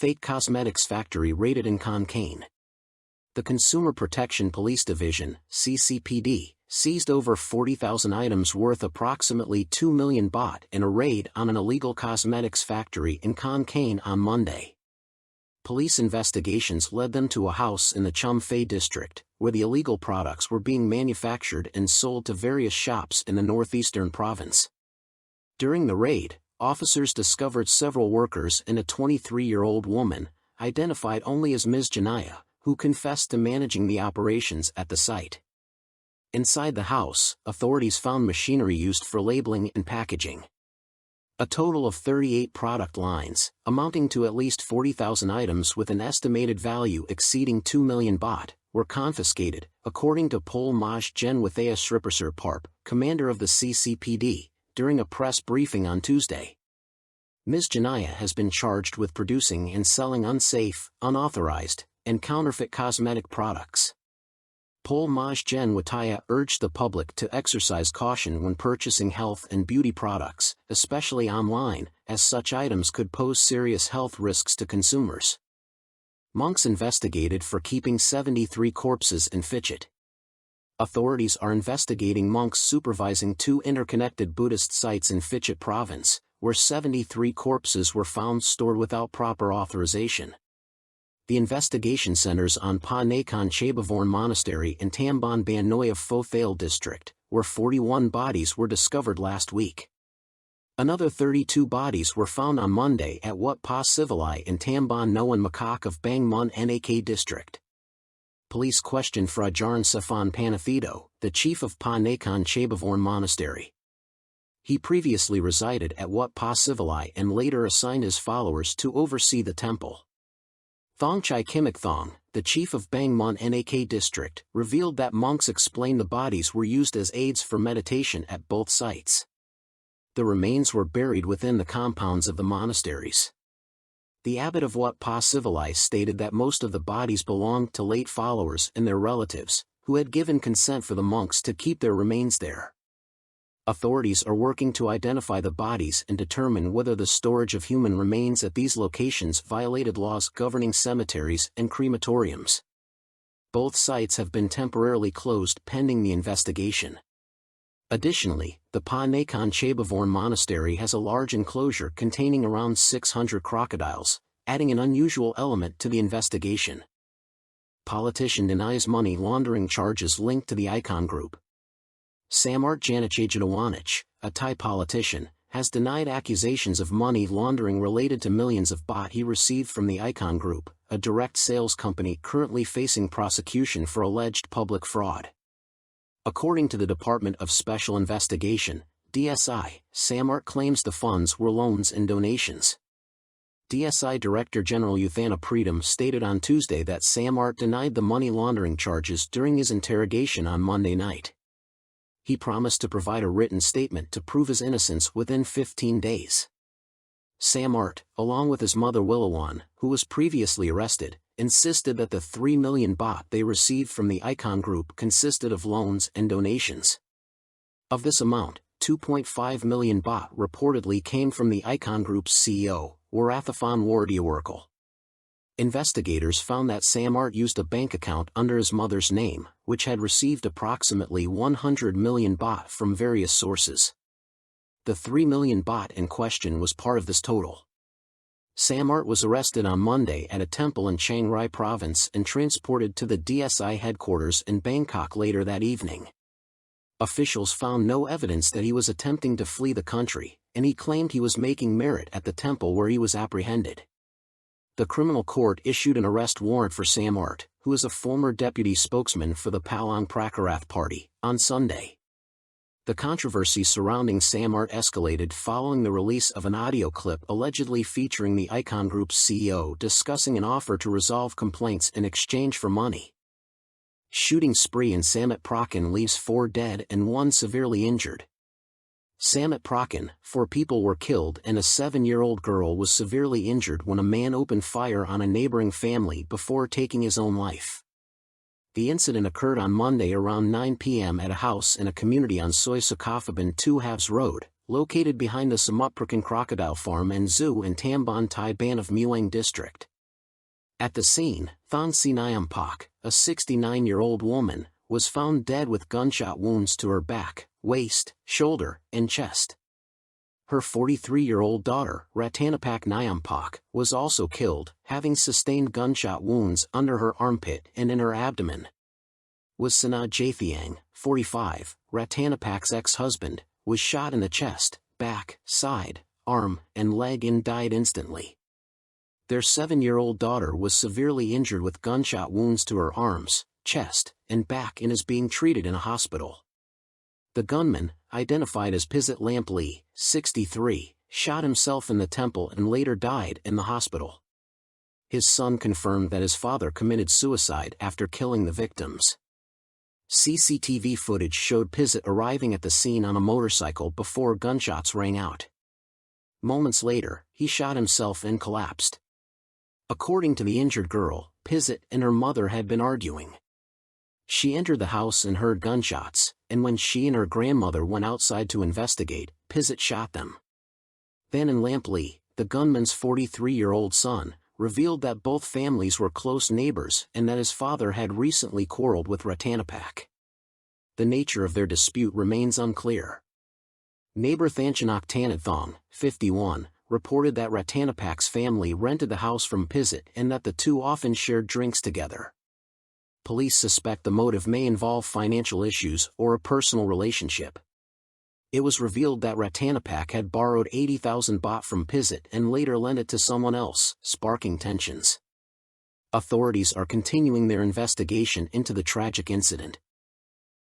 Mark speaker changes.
Speaker 1: fake cosmetics factory raided in Khon, Kaen. The Consumer Protection Police Division, CCPD, seized over 40,000 items worth approximately 2 million baht in a raid on an illegal cosmetics factory in Khon, Kaen on Monday. Police investigations led them to a house in the Counterfeit district, where the illegal products were being manufactured and sold to various shops in the northeastern province. During the raid, officers discovered several workers and a 23-year-old woman, identified only as Ms. Janechaijittawanich, who confessed to managing the operations at the site. Inside the house, authorities found machinery used for labeling and packaging. A total of 38 product lines, amounting to at least 40,000 items with an estimated value exceeding 2 million baht, were confiscated, according to Samart Janechaijittawanich, commander of the CCPD, during a press briefing on Tuesday. Ms. Janechaijittawanich has been charged with producing and selling unsafe, unauthorized, and counterfeit cosmetic products. Samart Janechaijittawanich urged the public to exercise caution when purchasing health and beauty products, especially online, as such items could pose serious health risks to consumers. Monks investigated for keeping 73 corpses in Phichit. Authorities are investigating monks supervising 2 interconnected Buddhist sites in Phichit province, where 73 corpses were found stored without proper authorization. The investigation centers on Samart Janechaijittawanich Monastery in Tamban Ban Noi of Pho Thale district, where 41 bodies were discovered last week. Another 32 bodies were found on Monday at Wat Pa Civilai in Tamban Noan Makak of Bang Mun Nak district. Police questioned Frajarn Safan Panathido, the chief of Samart Janechaijittawanich Monastery. He previously resided at Wat Pa Civilai and later assigned his followers to oversee the temple. Thong Chai Kimak Thong, the chief of Bang Mun Nak district, revealed that monks explained the bodies were used as aids for meditation at both sites. The remains were buried within the compounds of the monasteries. The abbot of Wat Pa Civilai stated that most of the bodies belonged to late followers and their relatives, who had given consent for the monks to keep their remains there. Authorities are working to identify the bodies and determine whether the storage of human remains at these locations violated laws governing cemeteries and crematoriums. Both sites have been temporarily closed pending the investigation. Additionally, the Samart Janechaijittawanich Monastery has a large enclosure containing around 600 crocodiles, adding an unusual element to the investigation. Politician denies money laundering charges linked to the Icon Group. Samart Janechaijittawanich, a Thai politician, has denied accusations of money laundering related to millions of baht he received from the Icon Group, a direct sales company currently facing prosecution for alleged public fraud. According to the Department of Special Investigation, DSI, Samart claims the funds were loans and donations. DSI Director General Uthana Preetam stated on Tuesday that Samart denied the money laundering charges during his interrogation on Monday night. He promised to provide a written statement to prove his innocence within 15 days. Samart, along with his mother Willawan, who was previously arrested, insisted that the 3 million baht they received from the Icon Group consisted of loans and donations. Of this amount, 2.5 million baht reportedly came from the Icon Group's CEO, Warathafan Wardiawarkal. Investigators found that Samart used a bank account under his mother's name, which had received approximately 100 million baht from various sources. The 3 million baht in question was part of this total. Samart was arrested on Monday at a temple in Chiang Rai province and transported to the DSI headquarters in Bangkok later that evening. Officials found no evidence that he was attempting to flee the country, and he claimed he was making merit at the temple where he was apprehended. The criminal court issued an arrest warrant for Samart, who is a former deputy spokesman for the Palang Prakarath party, on Sunday. The controversy surrounding Samart escalated following the release of an audio clip allegedly featuring the Icon Group's CEO discussing an offer to resolve complaints in exchange for money. Shooting spree in Samut Prakan leaves 4 dead and 1 severely injured. Samut Prakan, 4 people were killed and a 7-year-old girl was severely injured when a man opened fire on a neighboring family before taking his own life. The incident occurred on Monday around 9 p.m. at a house in a community on Soi Sukhafaban 2 Halves Road, located behind the Samut Prakan Crocodile Farm and Zoo in Tamban Thai Ban of Muang District. At the scene, Thon Sinayampak, a 69-year-old woman, was found dead with gunshot wounds to her back, waist, shoulder, and chest. Her 43-year-old daughter, Ratanapak Nyampak, was also killed, having sustained gunshot wounds under her armpit and in her abdomen. Samart Janechaijittawanich, 45, Ratanapak's ex-husband, was shot in the chest, back, side, arm, and leg and died instantly. Their 7-year-old daughter was severely injured with gunshot wounds to her arms, chest, and back and is being treated in a hospital. The gunman, identified as Phichit Lampley, 63, shot himself in the temple and later died in the hospital. His son confirmed that his father committed suicide after killing the victims. CCTV footage showed Phichit arriving at the scene on a motorcycle before gunshots rang out. Moments later, he shot himself and collapsed. According to the injured girl, Phichit and her mother had been arguing. She entered the house and heard gunshots, and when she and her grandmother went outside to investigate, Phichit shot them. Then in Lampley, the gunman's 43-year-old son, revealed that both families were close neighbors and that his father had recently quarreled with Ratanapak. The nature of their dispute remains unclear. Neighbor Thanchanak Tanathong, 51, reported that Ratanapak's family rented the house from Phichit and that the two often shared drinks together. Police suspect the motive may involve financial issues or a personal relationship. It was revealed that Ratanapak had borrowed 80,000 baht from Phichit and later lent it to someone else, sparking tensions. Authorities are continuing their investigation into the tragic incident.